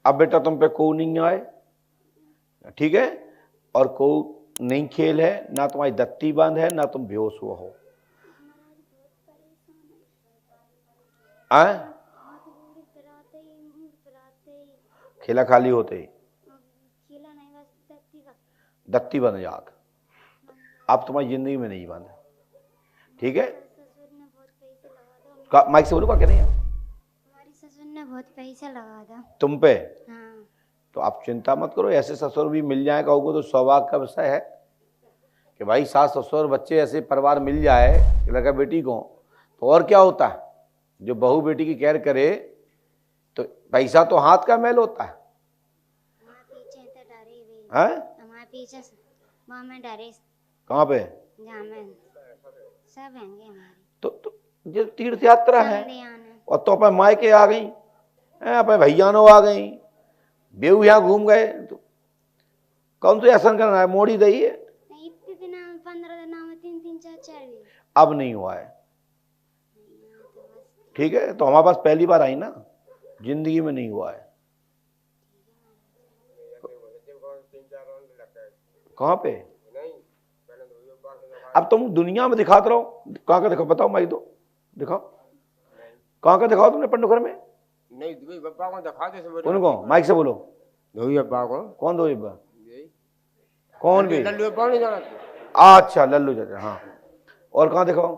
अब बेटा तुम पे को नहीं आए, ठीक है, और को नहीं खेल है, ना तुम्हारी दत्ती बंद है, ना तुम बेहोश हुआ हो। खेला खाली होते ही दत्ती बन जात। अब तुम्हारी जिंदगी में नहीं बंद, ठीक है। माइक से बोलो, क्या कह रही है? हमारी ससुर ने बहुत पैसा लगा था तुम पे। हाँ। तो आप चिंता मत करो, ऐसे ससुर भी मिल जाए कहोगे तो सौभाग्य का विषय है कि भाई सास ससुर बच्चे ऐसे परिवार मिल जाए लड़का बेटी को, तो और क्या होता है। जो बहू बेटी की केयर करे तो पैसा तो हाथ का मैल होता है। हमारे पीछे वहाँ में डरे। कहाँ पे? जहाँ में सब हैंगे हमारे। तो ये तीर्थ यात्रा है, और तो अपन मायके आ गई, अपन भैयानो आ गई, बेऊ यहाँ घूम गए, तो कौन सा ऐसा करना है, मोड़ी दही है। इतने दिन 15 दिन में 3 4 भी अब नहीं हुआ है, ठीक है। तो हमारे पास पहली बार आई ना, जिंदगी में नहीं हुआ है। कहाँ पे? अब तुम दुनिया में दिखाते रहो, कहाँ का दिखाओ बताओ, माइक दो, दिखाओ कहाँ का दिखाओ तुमने पंडुखर में? नहीं बब्बा को दिखा दे। उनको माइक से बोलो। धोई अब्बा को। कौन धोई अब्बा? कौन भी? लल्लू अब्बा नहीं जाना। अच्छा लल्लू चाचा, हाँ। और कहाँ दिखाओ?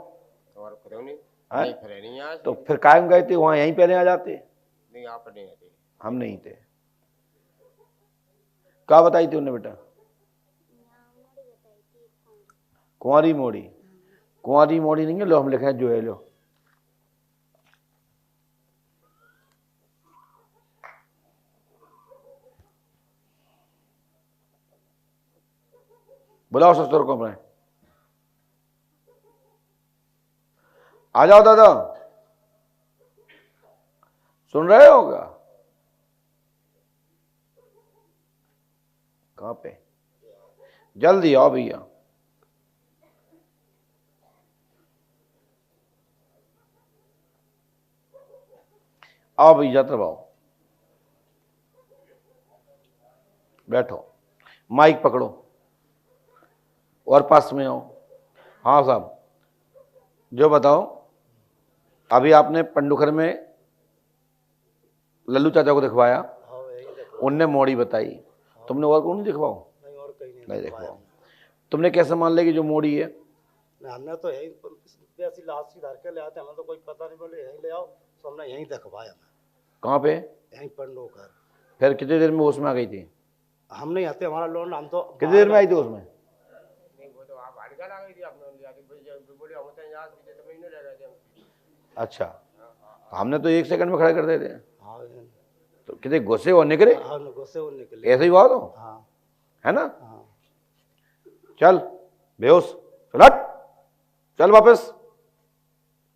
और नहीं नहीं, तो फिर कायम गए थे वहां, यहीं पहले आ जाते। नहीं आप नहीं आते, हम नहीं थे। क्या बताई थी उन्हें बेटा? कुंवारी मोड़ी। कुंवारी मोड़ी नहीं है, लो हम लिखे जो है, लो बुलाओ ससुर को अपने, आ जाओ दादा, सुन रहे हो क्या? कहाँ पे? जल्दी आओ भैया। आओ भैया, जाते आओ, बैठो, माइक पकड़ो और पास में आओ। हाँ साहब, जो बताओ, अभी आपने पंडुखर में लल्लू चाचा को दिखवाया, उनने मोड़ी बताई, तुमने और कौन दिखवाओ? नहीं, और कहीं नहीं दिखवाओ। तुमने कैसे मान ले कि जो मोड़ी है? हमने तो यही ऐसी लाश धर के ले आते, हमें तो कोई पता नहीं, बोले यहीं ले आओ, तो हमने यहीं दिखवाया। कहाँ पे? यहीं पंडुखर। फिर कितनी देर में होश में आ गई थी? हम नहीं आते, हमारा लोन, हम तो कितनी देर में आई थी उसमें? अच्छा, हमने तो 1 सेकंड में खड़े कर देते। तो कितने गुस्से और निकले? गुस्से और निकले, ऐसे ही हुआ तो है ना। चल बेहोश, चल हट, चल वापस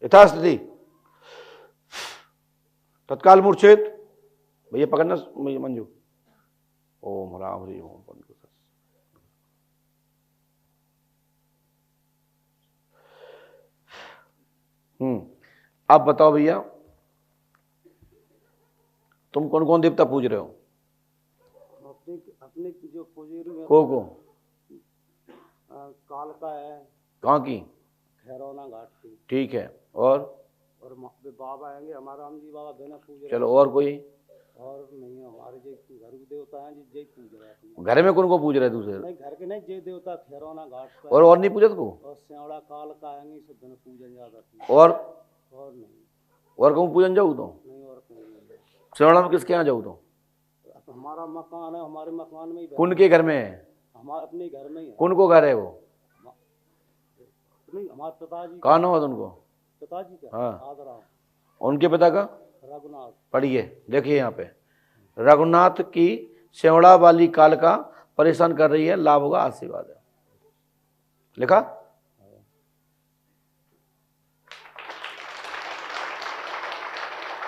यथास्थिति, तत्काल मूर्छित। भैया पकड़ना मंजू। ओम राम हरि ओम। अब बताओ भैया, तुम कौन कौन देवता पूज रहे हो? अपने जो पूजी को काल का है। कहाँ की? खैरौना घाट की। ठीक है, और बाबा आएंगे हमारा राम जी बाबा देना पूज। चलो, और कोई? और नहीं, हमारे जो घर के देवता हैं जी पूज रहे हैं। घर में कौन को पूज रहे दूसरे? नहीं, घर के नहीं, जय देवता खैरौना घाट का। और नहीं पूजा को? और सेवड़ा काल का आएंगे, सब दिन पूजन ज्यादा। और नहीं, और कहूँ पूजन जाऊ तो? नहीं, और कहीं। सेवड़ा में किसके यहाँ जाऊ तो? हमारा मकान है, हमारे मकान में ही। कौन के घर में है? हमारे अपने घर में ही है। कौन को घर है वो? नहीं, हमारे पिताजी। कहाँ नाम है उनको? पिताजी का? हाँ। आदराव। उनके पिता का? रघुनाथ। पढ़िए, देखिए यहाँ पे, रघुनाथ की सेवड़ा वाली काल का परेशान कर रही है, लाभ होगा, आशीर्वाद है, लिखा।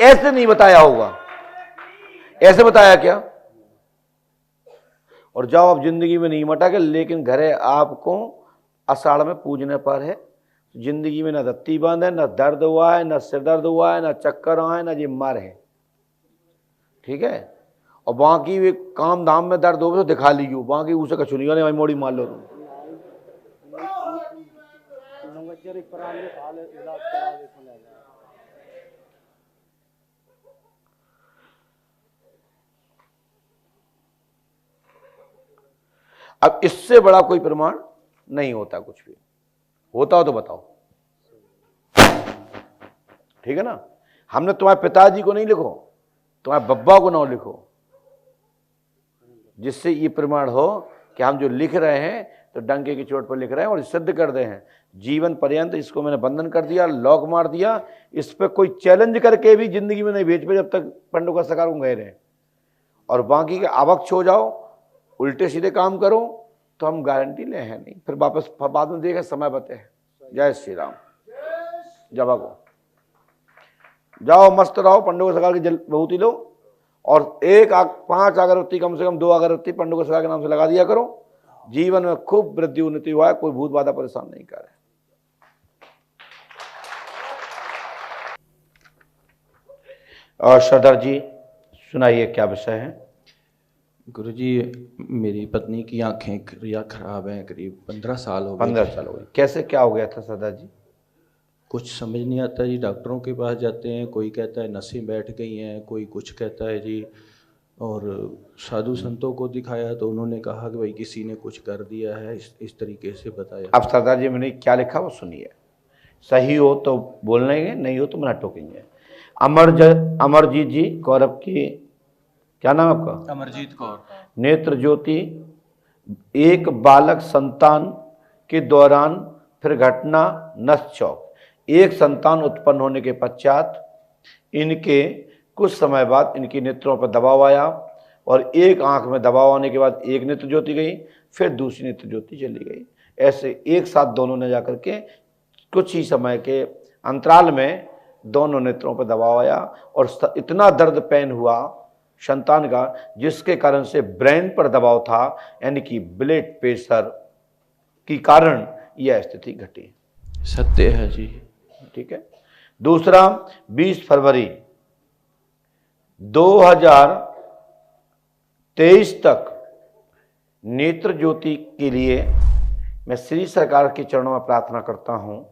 ऐसे नहीं बताया होगा, ऐसे बताया क्या? और जाओ, अब जिंदगी में नहीं मटा के, लेकिन घरे आपको आषाढ़ में पूजने पर है। जिंदगी में ना दत्ती बंद है, ना दर्द हुआ है, ना सिर दर्द हुआ है, ना चक्कर आए, ना ये मर है, ठीक है। और बाकी वे काम धाम में दर्द हो तो दिखा लीजिए, बाकी उसे कछु नहीं होने, मोड़ी मार लो तुम। अब इससे बड़ा कोई प्रमाण नहीं होता, कुछ भी होता हो तो बताओ, ठीक है ना। हमने तुम्हारे पिताजी को नहीं लिखो, तुम्हारे बब्बा को ना लिखो, जिससे ये प्रमाण हो कि हम जो लिख रहे हैं तो डंके की चोट पर लिख रहे हैं और सिद्ध कर दे हैं। जीवन पर्यंत इसको मैंने बंधन कर दिया, लॉक मार दिया, इस पर कोई चैलेंज करके भी जिंदगी में नहीं भेज पे जब तक पंडों का सकार गए रहे। और बाकी के आवक्ष हो जाओ, उल्टे सीधे काम करो तो हम गारंटी ले हैं नहीं, फिर वापस बाद में देगा समय बते हैं। जय श्री राम। जब को जाओ, मस्त रहो, पंडों का सकार की जल बहुत ही लो, और 5 अगरबत्ती कम से कम 2 अगरबत्ती पंडों का सकार के नाम से लगा दिया करो। जीवन में खूब वृद्धि उन्नति हुआ है, कोई भूत बाधा परेशान नहीं करे। और श्रद्धा जी सुनाइए, क्या विषय है? गुरुजी, मेरी पत्नी की आंखें क्रिया खराब हैं, करीब 15 साल हो गए। 15 साल हो गए। कैसे, क्या हो गया था श्रद्धा जी? कुछ समझ नहीं आता जी। डॉक्टरों के पास जाते हैं, कोई कहता है नसें बैठ गई हैं, कोई कुछ कहता है जी। और साधु संतों को दिखाया तो उन्होंने कहा कि भाई किसी ने कुछ कर दिया है, इस तरीके से बताया। अब श्रद्धा जी मैंने क्या लिखा वो सुनिए, सही हो तो बोलेंगे, नहीं हो तो मना टोकेंगे। अमरजीत जी, कौरव की क्या नाम आपका? अमरजीत कौर। नेत्र ज्योति, एक बालक संतान के दौरान फिर घटना नस चौक। एक संतान उत्पन्न होने के पश्चात इनके कुछ समय बाद इनकी नेत्रों पर दबाव आया और एक आंख में दबाव आने के बाद एक नेत्र ज्योति गई, फिर दूसरी नेत्र ज्योति चली गई। ऐसे एक साथ दोनों ने जाकर के कुछ ही समय के अंतराल में दोनों नेत्रों पर दबाव आया और इतना दर्द पैन हुआ संतान का, जिसके कारण से ब्रेन पर दबाव था, यानी कि ब्लड प्रेशर के कारण यह स्थिति घटी। सत्य है जी। ठीक है। दूसरा, 20 फरवरी 2023 तक नेत्र ज्योति के लिए मैं श्री सरकार के चरणों में प्रार्थना करता हूं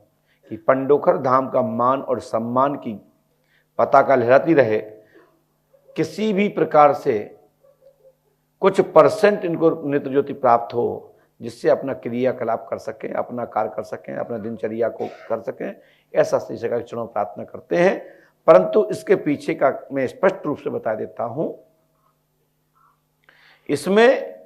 कि पंडोखर धाम का मान और सम्मान की पताका लहराती रहे। किसी भी प्रकार से कुछ % इनको नेत्र ज्योति प्राप्त हो, जिससे अपना क्रियाकलाप कर सकें, अपना कार्य कर सकें, अपना दिनचर्या को कर सकें, ऐसा श्री सरकार के चरणों में प्रार्थना करते हैं। परंतु इसके पीछे का मैं स्पष्ट रूप से बता देता हूं, इसमें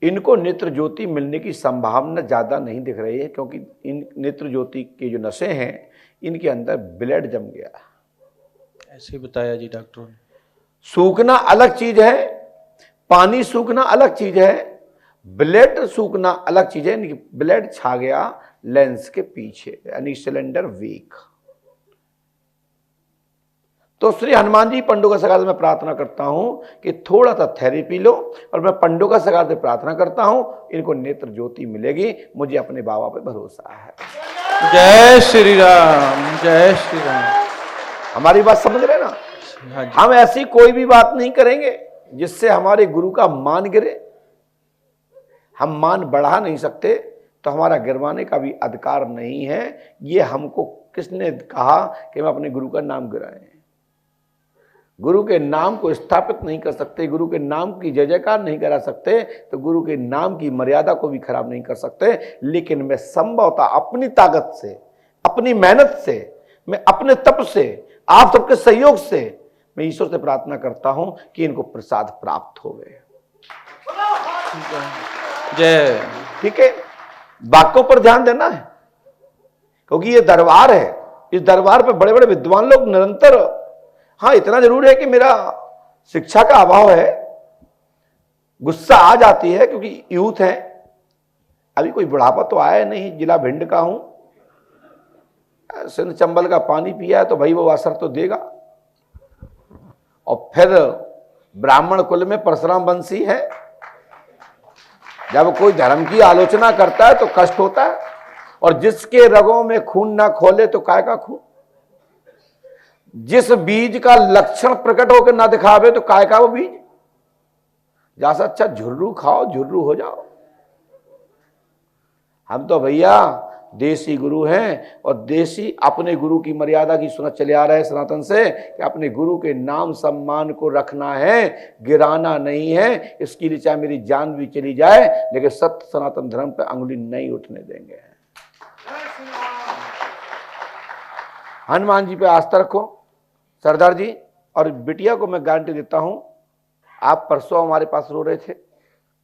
इनको नेत्र ज्योति मिलने की संभावना ज़्यादा नहीं दिख रही है, क्योंकि इन नेत्र ज्योति की जो नसें हैं इनके अंदर ब्लड जम गया। ऐसे बताया जी डॉक्टरों ने। सूखना अलग चीज है, पानी सूखना अलग चीज है, ब्लड सूखना अलग चीज है। यानी ब्लड छा गया लेंस के पीछे, यानी सिलेंडर वीक। तो श्री हनुमान जी पंडों का सकार से मैं प्रार्थना करता हूं कि थोड़ा सा थेरेपी लो, और मैं पंडों का सकार से प्रार्थना करता हूं इनको नेत्र ज्योति मिलेगी। मुझे अपने बाबा पे भरोसा है। जय श्री राम, जय श्री राम। हमारी बात समझ रहे ना? हाँ जी। हम ऐसी कोई भी बात नहीं करेंगे जिससे हमारे गुरु का मान गिरे। हम मान बढ़ा नहीं सकते, तो हमारा गिरवाने का भी अधिकार नहीं है। ये हमको किसने कहा कि हम अपने गुरु का नाम गिराएं? गुरु के नाम को स्थापित नहीं कर सकते, गुरु के नाम की जय जयकार नहीं करा सकते, तो गुरु के नाम की मर्यादा को भी खराब नहीं कर सकते। लेकिन मैं संभवतः अपनी ताकत से, अपनी मेहनत से, मैं अपने तप से, आप सबके सहयोग से मैं ईश्वर से प्रार्थना करता हूं कि इनको प्रसाद प्राप्त हो गए। जय। ठीक है, वाक्यों पर ध्यान देना है, क्योंकि ये दरबार है। इस दरबार पर बड़े बड़े विद्वान लोग निरंतर, हाँ इतना जरूर है कि मेरा शिक्षा का अभाव है, गुस्सा आ जाती है क्योंकि यूथ है, अभी कोई बुढ़ापा तो आया नहीं। जिला भिंड का हूं, सिंध चंबल का पानी पिया है तो भाई वो असर तो देगा। और फिर ब्राह्मण कुल में परशुराम वंशी है, जब कोई धर्म की आलोचना करता है तो कष्ट होता है। और जिसके रगों में खून ना खोले तो काय का खून, जिस बीज का लक्षण प्रकट होकर ना दिखावे तो काय का वो बीज। जैसा अच्छा झुर्रू खाओ, झुर्रू हो जाओ। हम तो भैया देसी गुरु हैं और देसी अपने गुरु की मर्यादा की सुनत चले आ रहे हैं सनातन से कि अपने गुरु के नाम सम्मान को रखना है, गिराना नहीं है। इसके लिए चाहे मेरी जान भी चली जाए लेकिन सत्य सनातन धर्म पे अंगुली नहीं उठने देंगे। हनुमान जी पे आस्था रखो सरदार जी। और बिटिया को मैं गारंटी देता हूं, आप परसों हमारे पास रो रहे थे,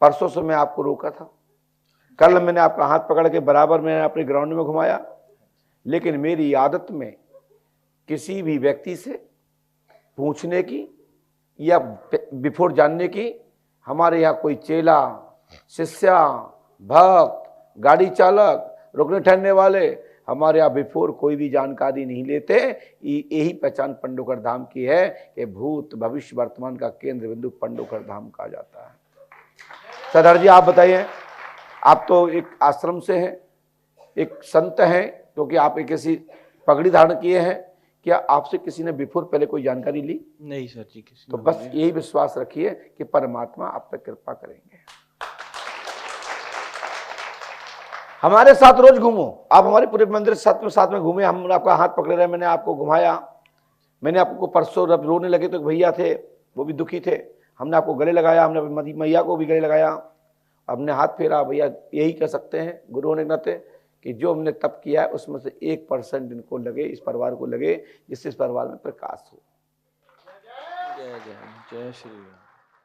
परसों से मैं आपको रोका था, कल मैंने आपका हाथ पकड़ के बराबर मैंने अपने ग्राउंड में घुमाया। लेकिन मेरी आदत में किसी भी व्यक्ति से पूछने की या बिफोर जानने की, हमारे यहाँ कोई चेला, शिष्या, भक्त, गाड़ी चालक, रुकने ठहरने वाले हमारे यहाँ बिफोर कोई भी जानकारी नहीं लेते। यही पहचान पंडोकर धाम की है कि भूत भविष्य वर्तमान का केंद्र बिंदु पंडोकर धाम कहा जाता है। सरदार जी आप बताइए, आप तो एक आश्रम से हैं, एक संत हैं, क्योंकि आप एक ऐसी पगड़ी धारण किए हैं, क्या आपसे किसी ने बिफोर पहले कोई जानकारी ली? नहीं सर जी, किसी तो ने बस नहीं। यही विश्वास रखिए कि परमात्मा आप पर कृपा करेंगे। हमारे साथ रोज घूमो, आप हमारे पूरे मंदिर साथ में घूमे, हम आपका हाथ पकड़े रहे, मैंने आपको घुमाया। मैंने आपको परसों जब रोने लगे तो एक भैया थे, वो भी दुखी थे, हमने आपको गले लगाया, हमने मैया को भी गले लगाया, हमने हाथ फेरा। भैया यही कह सकते हैं गुरु होने के नाते कि जो हमने तप किया है उसमें से 1% इनको लगे, इस परिवार को लगे, जिससे इस परिवार में प्रकाश हो। जय जय जय श्री राम।